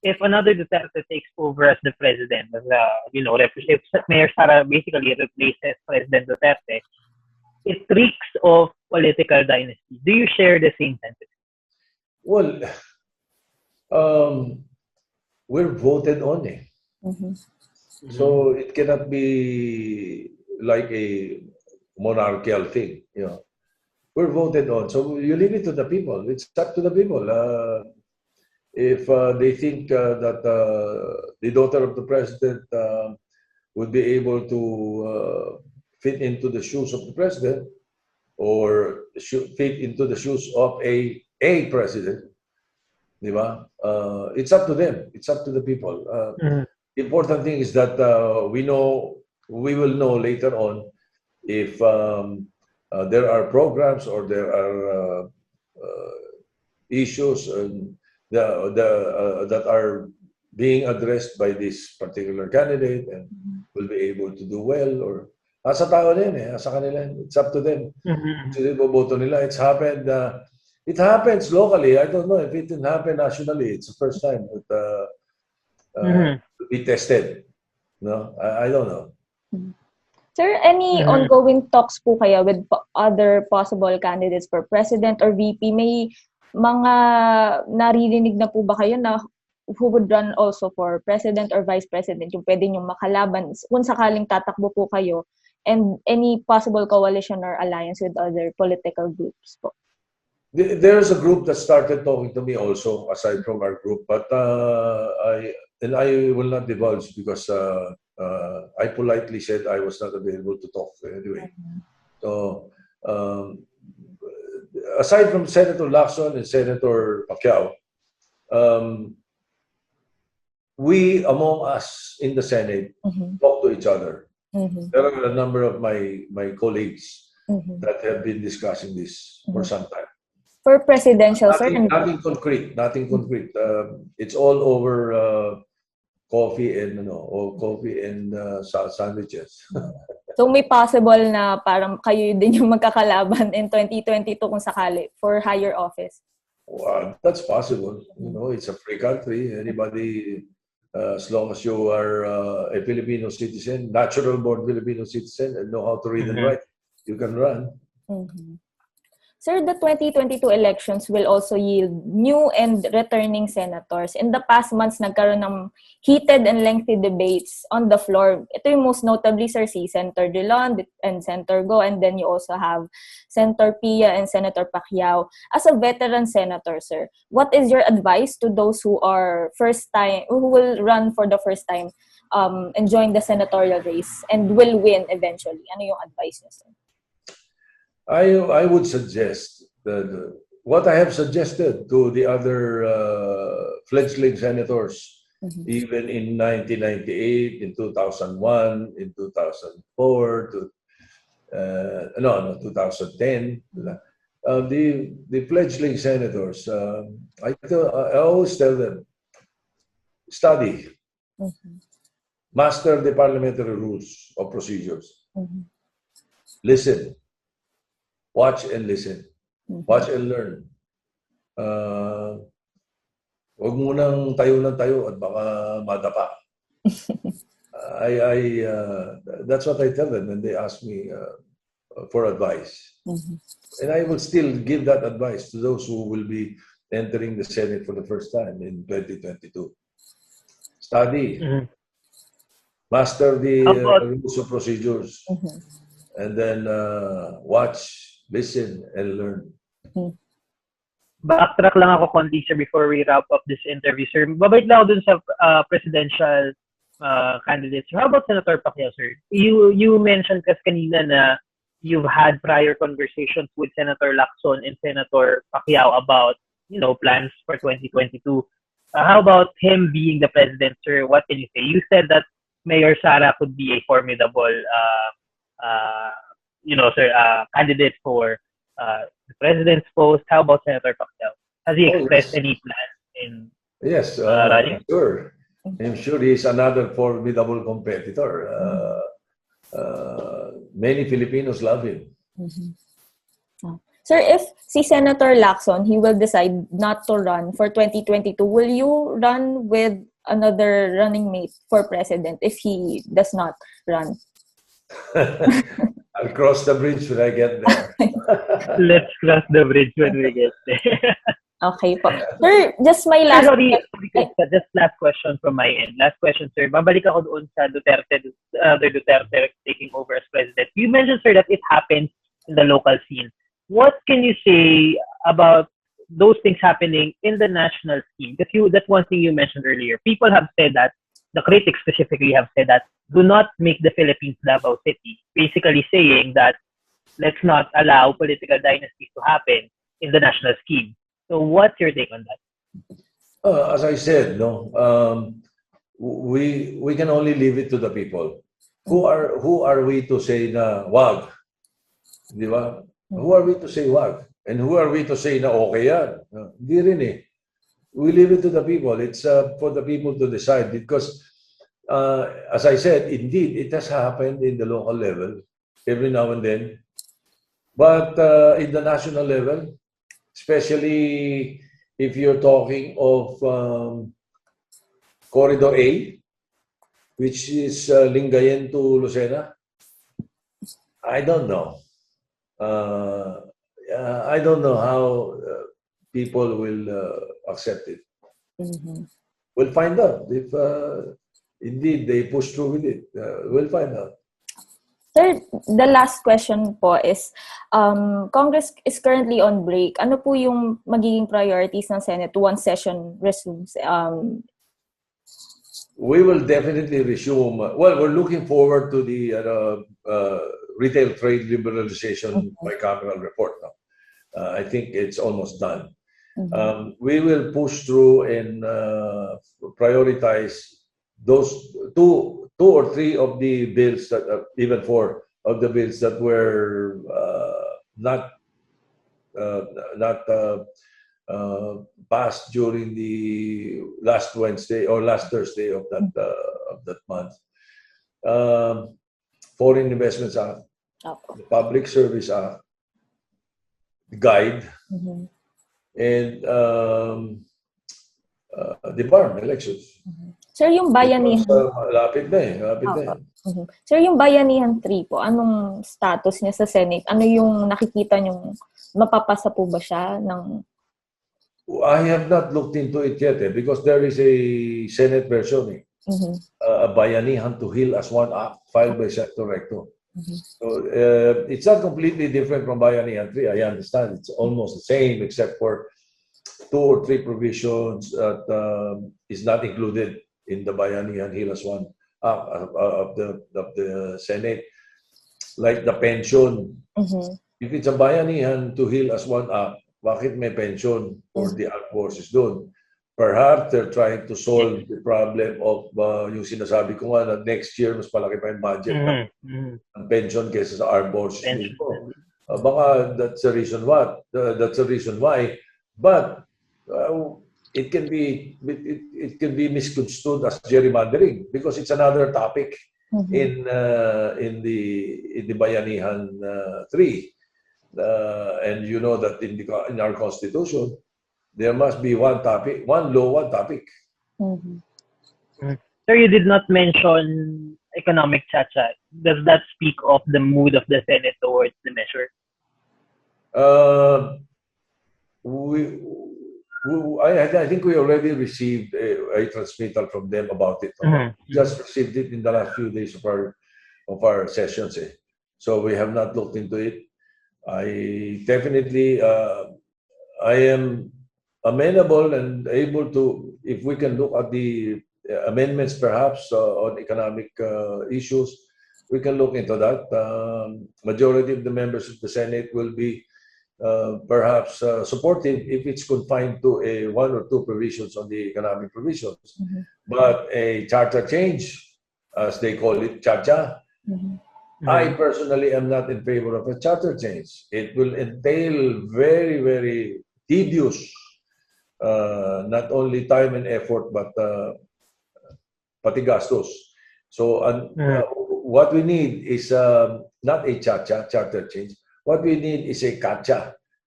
if another Duterte takes over as the president, if Mayor Sara basically replaces President Duterte, it reeks of political dynasty. Do you share the same sentiment? Well, we're voted on. So it cannot be like a monarchical thing. We're voted on. So you leave it to the people. It's up to the people. if they think that the daughter of the president would be able to fit into the shoes of the president or fit into the shoes of a president, di ba? It's up to them. It's up to the people. The important thing is that we will know later on if there are programs or there are issues that are being addressed by this particular candidate and will be able to do well or asa tao din asa kanila. It's up to them. Sino boboto nila. It happens locally. I don't know if it didn't happen nationally. It's the first time to be tested. No, I don't know. Sir, any ongoing talks po kaya with other possible candidates for president or VP? May mga naririnig na po ba kayo na who would run also for president or vice president, yung pwede nyong makalaban kung sakaling tatakbo po kayo, and any possible coalition or alliance with other political groups po? There's a group that started talking to me also, aside from our group, but I will not divulge because I politely said I was not available to talk anyway. So, aside from Senator Lacson and Senator Pacquiao, we among us in the Senate talk to each other. There are a number of my colleagues that have been discussing this for some time. For presidential, nothing concrete. It's all over coffee and sandwiches. So may possible na parang kayo din yung magkakalaban in 2022 kung sakali for higher office? Well, that's possible. It's a free country. Anybody, as long as you are a Filipino citizen, natural-born Filipino citizen, and know how to read and write, you can run. Sir, the 2022 elections will also yield new and returning senators. In the past months, nagkaroon ng heated and lengthy debates on the floor. Ito yung most notably, sir, si Senator Drilon and Senator Go, and then you also have Senator Pia and Senator Pacquiao. As a veteran senator, sir, what is your advice to those who will run for the first time and join the senatorial race and will win eventually? Ano yung advice niyo, sir? I would suggest that what I have suggested to the other fledgling senators, even in 1998, in 2001, in 2004, 2010, the fledgling senators, I always tell them, study, master the parliamentary rules of procedures, listen. Watch and listen. Watch and learn. Huwag munang tayo ng tayo at baka madapa. That's what I tell them when they ask me for advice. And I will still give that advice to those who will be entering the Senate for the first time in 2022. Study. Master the rules of procedures. And then watch, listen, and learn. Backtrack lang ako konti, sir, before we wrap up this interview, sir. Babait lang ako dun sa presidential candidates. How about Senator Pacquiao, sir? You mentioned kasi kanina na you've had prior conversations with Senator Lacson and Senator Pacquiao about, plans for 2022. How about him being the president, sir? What can you say? You said that Mayor SARA could be a formidable candidate for the president's post. How about Senator Pacquiao? Has he expressed any plans in running? Sure. I'm sure he's another formidable competitor. Many Filipinos love him. Sir, if si Senator Lacson, he will decide not to run for 2022, will you run with another running mate for president if he does not run? I'll cross the bridge when I get there. Let's cross the bridge when we get there. Okay po. Sir, just my last just last question from my end. Last question, sir. Babalik ako doon sa Duterte taking over as president. You mentioned, sir, that it happens in the local scene. What can you say about those things happening in the national scheme? Because that's one thing you mentioned earlier. People have said that, the critics specifically have said that, do not make the Philippines Davao City, basically saying that let's not allow political dynasties to happen in the national scheme. So what's your take on that? As I said, no, we can only leave it to the people. Who are we to say na wag? Di ba? Who are we to say wag? And who are we to say na okay yan? Hindi rin eh. We leave it to the people. It's for the people to decide because, as I said, indeed, it has happened in the local level every now and then. But in the national level, especially if you're talking of Corridor A, which is Lingayen to Lucena, I don't know. I don't know how people will accept it. We'll find out if indeed they push through with it. We'll find out. Sir, the last question po is, Congress is currently on break. Ano po yung magiging priorities ng Senate once session resumes? We will definitely resume. Well, we're looking forward to the retail trade liberalization bicameral report now. I think it's almost done. We will push through and prioritize those two or three of the bills that, even four of the bills that were not passed during the last Wednesday or last Thursday of that month. Foreign Investments Act, the Public Service Act, the Guide, and the BARM elections. Sir, yung bayanihan... Lapit na eh. Lapit na eh. Sir, yung bayanihan 3 po, anong status niya sa Senate? Ano yung nakikita niyong mapapasa po ba siya ng... I have not looked into it yet because there is a Senate version a bayanihan to heal as one act filed by Senator Recto. So it's not completely different from bayanihan 3. I understand it's almost the same except for 2 or 3 provisions that is not included in the bayanihan heal as one act of the Senate, like the pension. If it's a bayanihan to heal as one act, bakit may pension for the armed forces doon? Perhaps they're trying to solve the problem of yung sinasabi ko nga na next year mas malaki pa yung budget ng pension kaysa sa armed forces. Baka that's the reason what. That's the reason why. But it can be misconstrued as gerrymandering because it's another topic in the bayanihan 3. And you know that in our constitution, there must be one topic, one law, one topic. Sir, you did not mention economic chacha. Does that speak of the mood of the Senate towards the measure? I think we already received a transmittal from them about it. Just received it in the last few days of our sessions. So we have not looked into it. I definitely, I am amenable and able to, if we can look at the amendments perhaps on economic issues, we can look into that. Majority of the members of the Senate will be perhaps supportive if it's confined to a 1 or 2 provisions on the economic provisions. But a charter change, as they call it, chacha, I personally am not in favor of a charter change. It will entail very, very tedious, not only time and effort, but pati gastos. So what we need is not a charter change. What we need is a CACHA,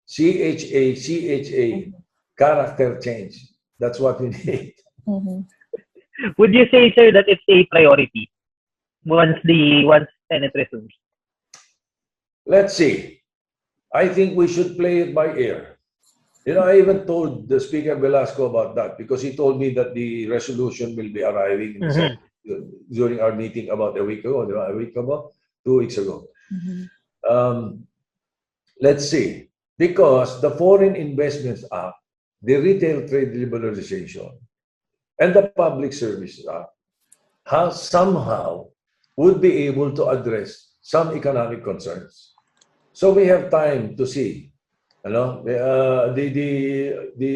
CHA, character change. That's what we need. Would you say, sir, that it's a priority once Senate resumes? Let's see. I think we should play it by ear. You know, I even told the Speaker Velasco about that because he told me that the resolution will be arriving in the Senate during our meeting about a week ago, 2 weeks ago. Let's see. because the Foreign Investments Act, the Retail Trade Liberalization, and the Public Services Act somehow would be able to address some economic concerns. So we have time to see. The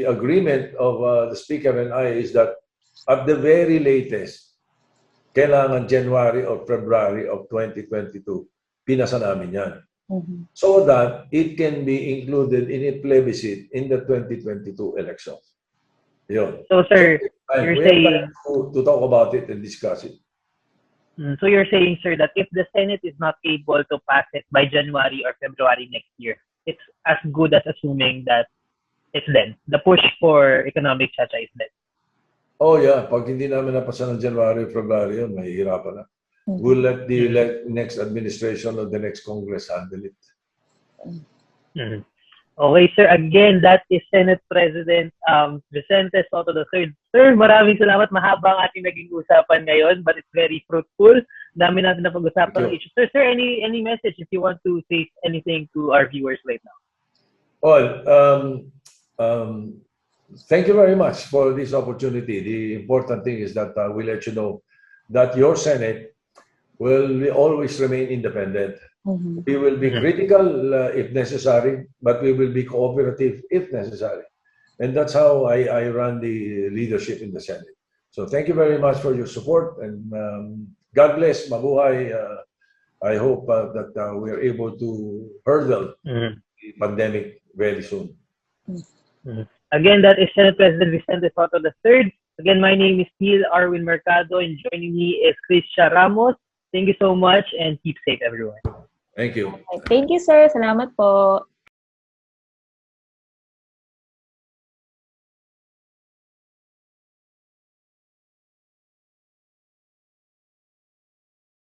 agreement of the Speaker and I is that at the very latest, kailangan January or February of 2022, pinasa namin yan. So that it can be included in a plebiscite in the 2022 elections. Yun. So, sir, you're saying to talk about it and discuss it. So you're saying, sir, that if the Senate is not able to pass it by January or February next year, it's as good as assuming that it's dead. The push for economic chacha is dead. Oh yeah, pag hindi namin napasa ng January, February, yun, mahihirapan na. We'll let the next administration or the next Congress handle it. Okay, sir. Again, that is Senate President Vicente Sotto III. Sir, maraming salamat. Mahaba ang ating naging usapan ngayon, but it's very fruitful. Dami natin na pag-usapan ng issues. Sir, any message if you want to say anything to our viewers right now? Well, thank you very much for this opportunity. The important thing is that we let you know that your Senate will always remain independent. We will be critical if necessary, but we will be cooperative if necessary. And that's how I run the leadership in the Senate. So thank you very much for your support, and God bless, mabuhay. I hope that we are able to hurdle the pandemic very soon. Again, that is Senate President Vicente Sotto III. Again, my name is Neil Arwin Mercado, and joining me is Christia Ramos. Thank you so much, and keep safe, everyone. Thank you. Thank you, sir. Salamat po.